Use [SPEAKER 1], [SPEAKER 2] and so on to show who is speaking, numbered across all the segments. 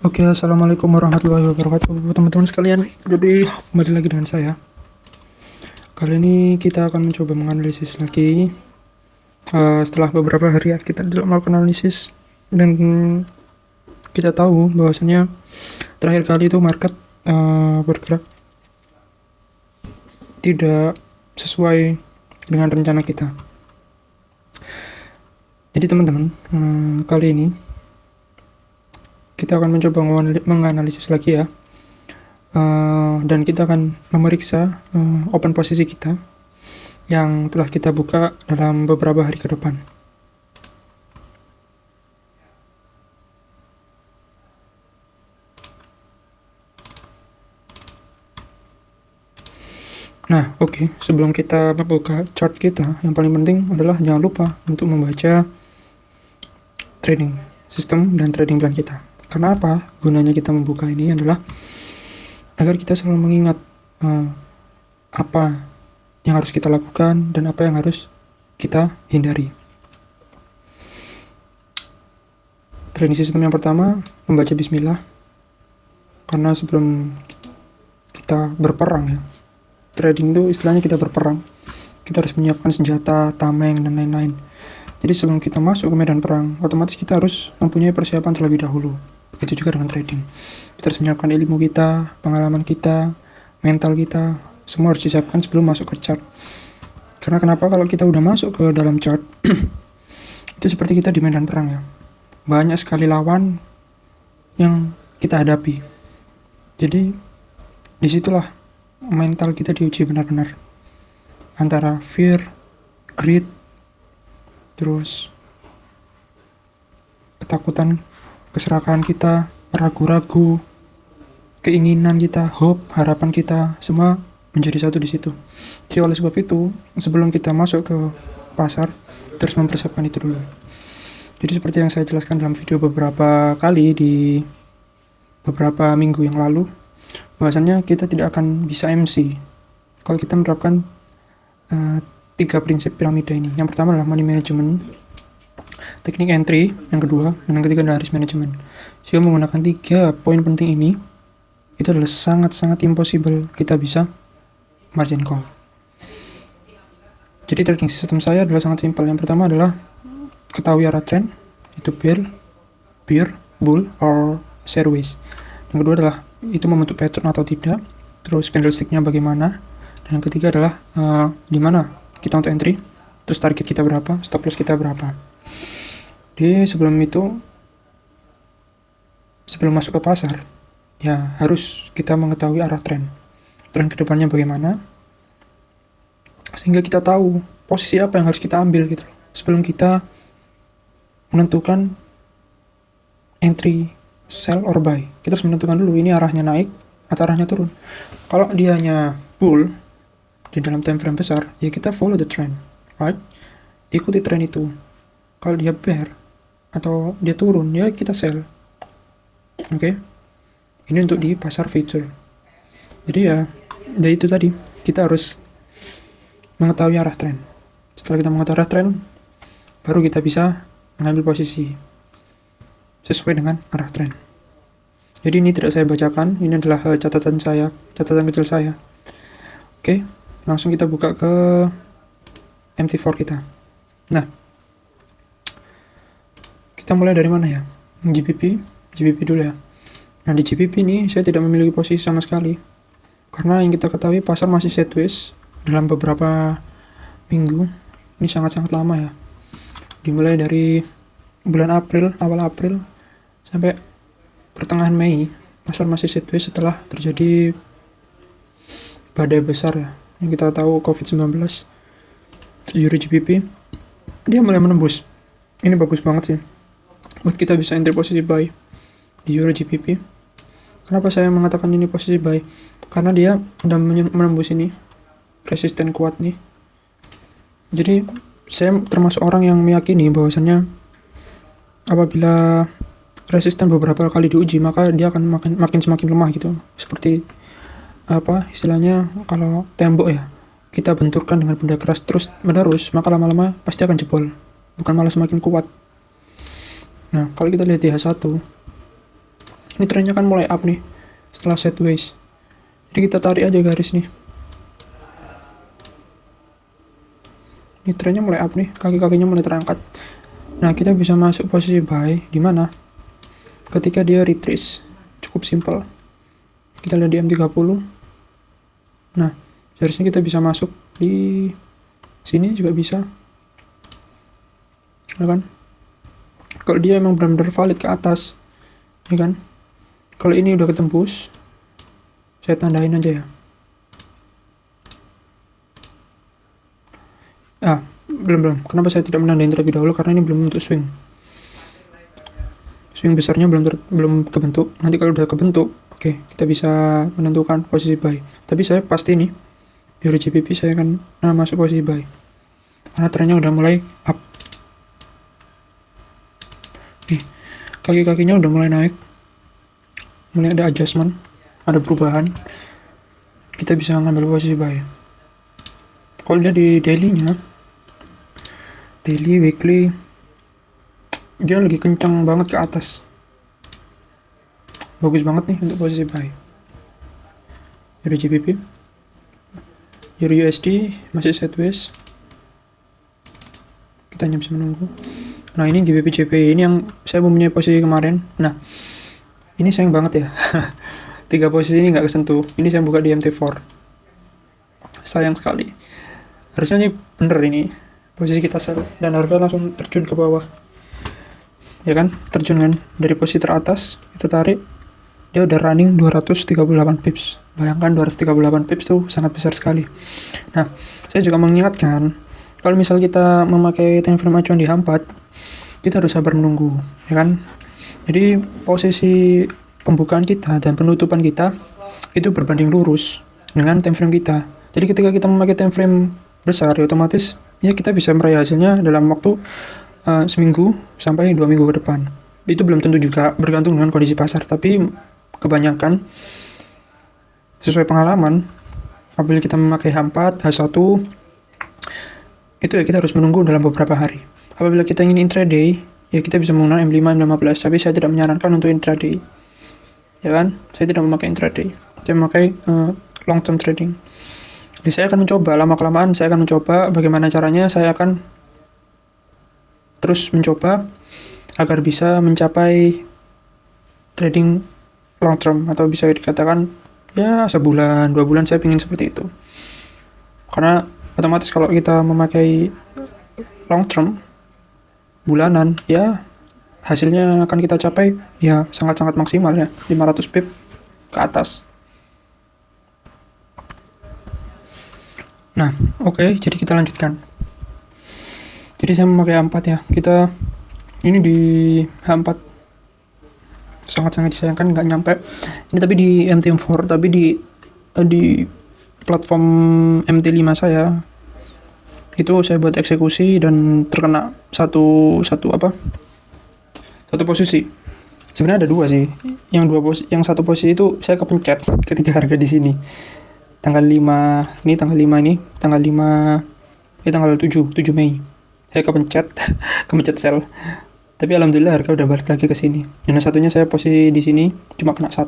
[SPEAKER 1] Oke, assalamualaikum warahmatullahi wabarakatuh, teman-teman sekalian. Jadi kembali lagi dengan saya. Kali ini kita akan mencoba menganalisis lagi. Setelah beberapa hari ya, kita tidak melakukan analisis dan kita tahu bahwasanya terakhir kali itu market bergerak tidak sesuai dengan rencana kita. Jadi teman-teman, kali ini kita akan mencoba menganalisis lagi ya. Dan kita akan memeriksa open posisi kita yang telah kita buka dalam beberapa hari ke depan. Nah, oke. Sebelum kita membuka chart kita, yang paling penting adalah jangan lupa untuk membaca trading system dan trading plan kita. Karena apa? Gunanya kita membuka ini adalah agar kita selalu mengingat apa yang harus kita lakukan dan apa yang harus kita hindari. Trading system yang pertama, membaca bismillah. Karena sebelum kita berperang ya, trading itu istilahnya kita berperang. Kita harus menyiapkan senjata, tameng, dan lain-lain. Jadi sebelum kita masuk ke medan perang, otomatis kita harus mempunyai persiapan terlebih dahulu. Begitu juga dengan trading. Kita harus menyiapkan ilmu kita, pengalaman kita, mental kita, semua harus disiapkan sebelum masuk ke chart. Karena kenapa? Kalau kita udah masuk ke dalam chart, itu seperti kita di medan perang ya. Banyak sekali lawan yang kita hadapi. Jadi disitulah mental kita diuji benar-benar. Antara fear, greed, terus ketakutan, keserakahan kita, ragu-ragu, keinginan kita, hope, harapan kita, semua menjadi satu di situ. Jadi oleh sebab itu, sebelum kita masuk ke pasar, terus mempersiapkan itu dulu. Jadi seperti yang saya jelaskan dalam video beberapa kali di beberapa minggu yang lalu, bahwasannya kita tidak akan bisa MC kalau kita menerapkan 3 prinsip piramida ini. Yang pertama adalah money management, teknik entry, yang kedua, dan yang ketiga adalah risk management. Jika menggunakan 3 poin penting ini, itu adalah sangat-sangat impossible kita bisa margin call. Jadi trading system saya adalah sangat simpel. Yang pertama adalah ketahui arah trend, itu bear, bull, or sideways. Yang kedua adalah itu membentuk pattern atau tidak, terus candlestick-nya bagaimana, dan yang ketiga adalah di mana kita untuk entry, terus target kita berapa, stop loss kita berapa. Jadi sebelum masuk ke pasar, ya harus kita mengetahui arah tren kedepannya bagaimana, sehingga kita tahu posisi apa yang harus kita ambil gitu loh, sebelum kita menentukan entry, sell, or buy. Kita harus menentukan dulu ini arahnya naik atau arahnya turun. Kalau dia hanya bull di dalam time frame besar, ya kita follow the trend, right? Ikuti tren itu. Kalau dia bear atau dia turun, ya kita sell. Oke? Ini untuk di pasar future. Jadi ya, dari itu tadi, kita harus mengetahui arah tren. Setelah kita mengetahui arah tren, baru kita bisa mengambil posisi sesuai dengan arah tren. Jadi ini tidak saya bacakan, ini adalah catatan kecil saya. Oke, langsung kita buka ke MT4 kita. Nah, kita mulai dari mana ya? GBP dulu ya. Nah, di GBP ini saya tidak memiliki posisi sama sekali. Karena yang kita ketahui pasar masih sideways dalam beberapa minggu. Ini sangat-sangat lama ya. Dimulai dari bulan awal April sampai pertengahan Mei, pasar masih sideways setelah terjadi badai besar ya, yang kita tahu COVID-19. Euro GBP dia mulai menembus. Ini bagus banget sih buat kita bisa entry posisi buy di Euro GBP. Kenapa saya mengatakan ini posisi buy? Karena dia udah menembus ini resisten kuat nih. Jadi saya termasuk orang yang meyakini bahwasannya apabila resisten beberapa kali diuji, maka dia akan makin semakin lemah gitu. Seperti apa istilahnya, kalau tembok ya, kita benturkan dengan benda keras terus menerus, maka lama-lama pasti akan jebol, bukan malah semakin kuat. Nah, kalau kita lihat di H1, Ini trennya kan mulai up nih setelah sideways. Jadi kita tarik aja garis nih. Ini trennya mulai up nih, kaki-kakinya mulai terangkat. Nah, kita bisa masuk posisi buy di mana? Ketika dia retrace. Cukup simple. Kita lihat di M30. Nah, seharusnya kita bisa masuk di sini juga bisa. Ya kan? Kalau dia emang benar-benar valid ke atas, ya kan? Kalau ini udah ketembus, saya tandain aja ya. Belum. Kenapa saya tidak menandain terlebih dahulu? Karena ini belum untuk swing. Swing besarnya belum kebentuk. Nanti kalau udah kebentuk, oke, kita bisa menentukan posisi buy. Tapi saya pasti nih, dari JPP saya akan masuk posisi buy. Karena trennya udah mulai up. Nih, kaki-kakinya udah mulai naik. Mulai ada adjustment, ada perubahan. Kita bisa ngambil posisi buy. Kalau dia di daily-nya, daily, weekly, dia lagi kencang banget ke atas. Bagus banget nih untuk posisi buy. Euro GBP, Euro USD masih sideways. Kita hanya bisa menunggu. Nah, ini GBP JPY ini yang saya mempunyai posisi kemarin. Nah, ini sayang banget ya. 3 posisi ini nggak kesentuh. Ini saya buka di MT4. Sayang sekali. Harusnya ini bener ini posisi kita sell dan harga langsung terjun ke bawah. Ya kan? Terjun kan dari posisi teratas, kita tarik. Dia udah running 238 pips. Bayangkan 238 pips tuh sangat besar sekali. Nah, saya juga mengingatkan kalau misal kita memakai time frame acuan di H4, kita harus sabar menunggu, ya kan? Jadi posisi pembukaan kita dan penutupan kita itu berbanding lurus dengan time frame kita. Jadi ketika kita memakai time frame besar, ya otomatis ya kita bisa meraih hasilnya dalam waktu seminggu sampai 2 minggu ke depan. Itu belum tentu juga, bergantung dengan kondisi pasar. Tapi kebanyakan sesuai pengalaman, apabila kita memakai H4, H1, itu ya kita harus menunggu dalam beberapa hari. Apabila kita ingin intraday, ya kita bisa menggunakan M5, M15, tapi saya tidak menyarankan untuk intraday. Ya kan? Saya tidak memakai intraday. Saya memakai long term trading. Jadi saya akan mencoba, lama-kelamaan saya akan mencoba bagaimana caranya. Saya akan terus mencoba agar bisa mencapai trading long term, atau bisa dikatakan ya sebulan, 2 bulan saya ingin seperti itu. Karena otomatis kalau kita memakai long term bulanan, ya hasilnya akan kita capai ya sangat-sangat maksimal ya, 500 pip ke atas. Nah, oke, jadi kita lanjutkan. Jadi saya memakai H4 ya. Kita ini di H4 sangat-sangat disayangkan nggak nyampe. Ini tapi di MT4, tapi di platform MT5 saya itu saya buat eksekusi dan terkena satu posisi. Sebenarnya ada 2 sih. Yang satu posisi itu saya kepencet ketika harga di sini. Tanggal 5 tanggal 7 Mei. Saya kepencet sell. Tapi alhamdulillah harga udah balik lagi ke sini. Yang satunya saya posisi di sini cuma kena 1.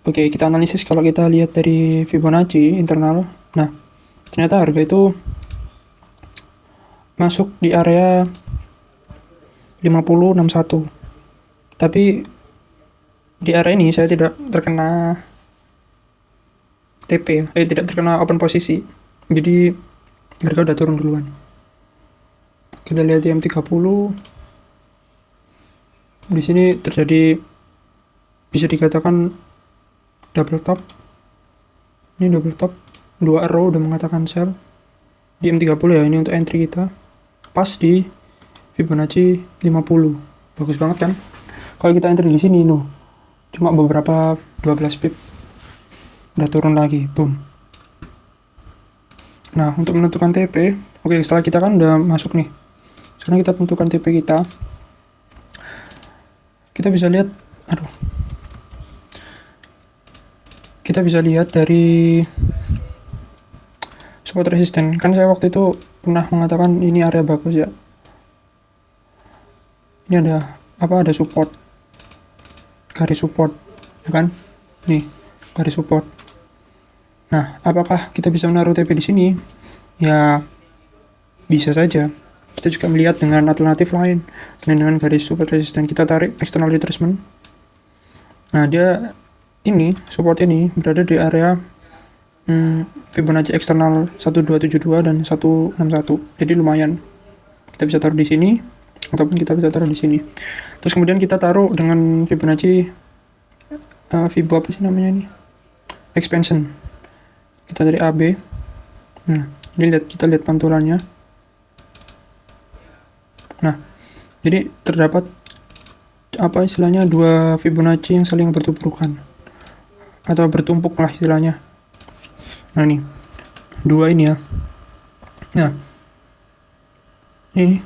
[SPEAKER 1] Oke, kita analisis kalau kita lihat dari Fibonacci internal. Nah, ternyata harga itu masuk di area 5061. Tapi di area ini saya tidak terkena TP, tidak terkena open posisi. Jadi harga udah turun duluan. Kita lihat di M30. Di sini terjadi bisa dikatakan double top. Ini double top, 2 arrow udah mengatakan sell. Di M30 ya, ini untuk entry kita. Pas di Fibonacci 50. Bagus banget kan? Kalau kita entry di sini cuma beberapa 12 pip. Udah turun lagi, boom. Nah, untuk menentukan TP, oke, setelah kita kan udah masuk nih. Sekarang kita tentukan TP kita. Kita bisa lihat, kita bisa lihat dari support resisten. Kan saya waktu itu pernah mengatakan ini area bagus ya. Ini ada support garis support, ya kan? Nih, garis support. Nah, apakah kita bisa menaruh TP di sini? Ya, bisa saja. Kita juga melihat dengan alternatif lain. Selain dengan garis support resisten, kita tarik external retracement. Nah, dia ini, support ini berada di area Fibonacci eksternal 1272 dan 161. Jadi lumayan. Kita bisa taruh di sini ataupun kita bisa taruh di sini. Terus kemudian kita taruh dengan Fibonacci Fibo apa sih namanya ini? Expansion. Kita dari AB. Nah, ini kita lihat pantulannya. Nah, jadi terdapat apa istilahnya dua Fibonacci yang saling bertubrukan atau bertumpuk lah istilahnya. Nah ini dua ini ya. Nah ini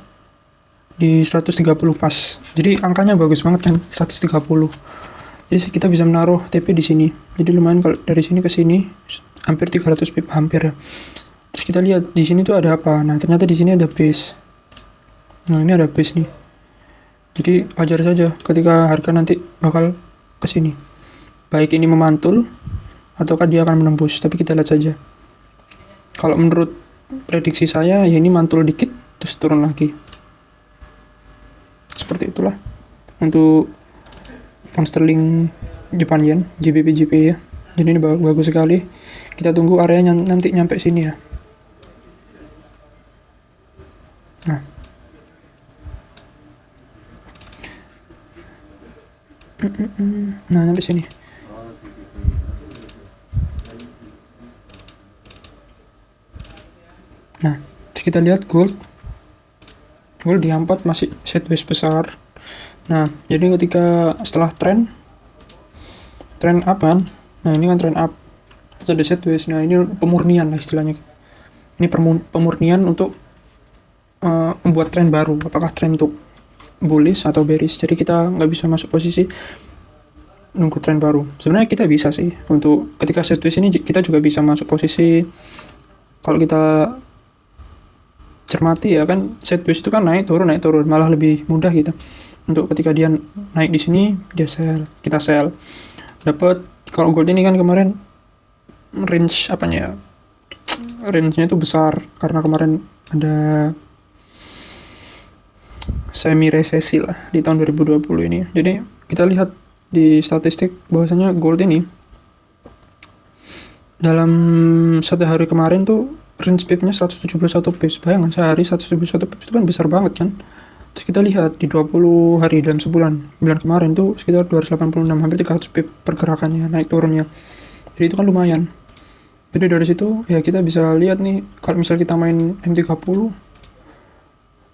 [SPEAKER 1] di 130 pas. Jadi angkanya bagus banget kan, 130. Jadi kita bisa menaruh TP di sini. Jadi lumayan kalau dari sini ke sini hampir 300 pip hampir ya. Terus kita lihat di sini tuh ada apa. Nah, ternyata di sini ada base. Nah, ini ada base nih. Jadi wajar saja ketika harga nanti bakal ke sini. Baik ini memantul ataukah dia akan menembus, tapi kita lihat saja. Kalau menurut prediksi saya ya ini mantul dikit terus turun lagi. Seperti itulah untuk pound sterling Japan yen, GBP JPY ya. Jadi ini bagus sekali. Kita tunggu areanya nanti nyampe sini ya. Nah nyampe sini. Nah, terus kita lihat gold di 4 masih sideways besar. Nah, jadi ketika setelah trend up kan, nah ini kan trend up, terus ada sideways. Nah ini pemurnian lah istilahnya. Ini pemurnian untuk membuat tren baru. Apakah tren untuk bullish atau bearish? Jadi kita nggak bisa masuk posisi nunggu tren baru. Sebenarnya kita bisa sih untuk ketika sideways ini kita juga bisa masuk posisi. Kalau kita cermati ya kan, sideways itu kan naik turun malah lebih mudah gitu. Untuk ketika dia naik di sini dia sell, kita sell. Dapat kalau gold ini kan kemarin range apanya? Range-nya itu besar karena kemarin ada semi resesi lah di tahun 2020 ini. Jadi kita lihat di statistik bahwasanya gold ini dalam satu hari kemarin tuh range pip-nya 171 pips. Bayangkan sehari 171 pips itu kan besar banget kan. Terus kita lihat di 20 hari dalam sebulan. Bulan kemarin tuh sekitar 286, hampir 300 pip pergerakannya, naik turunnya. Jadi itu kan lumayan. Jadi dari situ ya kita bisa lihat nih, kalau misal kita main M30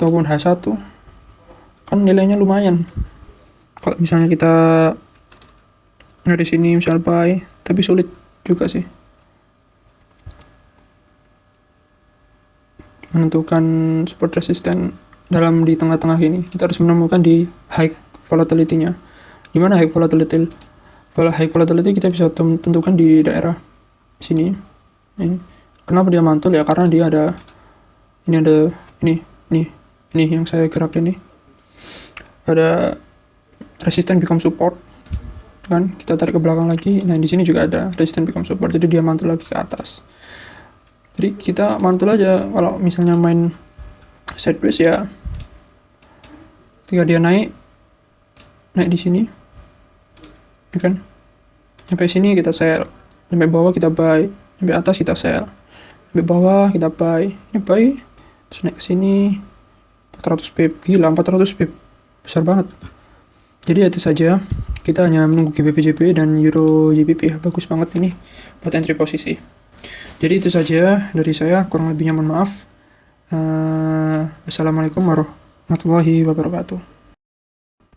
[SPEAKER 1] ataupun H1 kan nilainya lumayan. Kalau misalnya kita dari sini misal buy, tapi sulit juga sih menentukan support resisten dalam di tengah-tengah ini. Kita harus menemukan di high volatility-nya. Di mana high volatility? High volatility kita bisa tentukan di daerah sini. Ini. Kenapa dia mantul ya? Karena dia ada ini yang saya gerak ini. Ada resisten become support. Kan kita tarik ke belakang lagi. Nah, di sini juga ada resisten become support. Jadi dia mantul lagi ke atas. Jadi kita mantul aja. Kalau misalnya main sideways ya, ketika dia naik di sini, ya kan? Sampai sini kita sell, sampai bawah kita buy, sampai atas kita sell, sampai bawah kita buy, ini buy, terus naik ke sini 400 pip, gila 400 pip, besar banget. Jadi itu saja, kita hanya menunggu GBP JPY dan Euro GBP ya, bagus banget ini buat entry posisi. Jadi itu saja dari saya, kurang lebihnya mohon maaf. Assalamualaikum warahmatullahi wabarakatuh.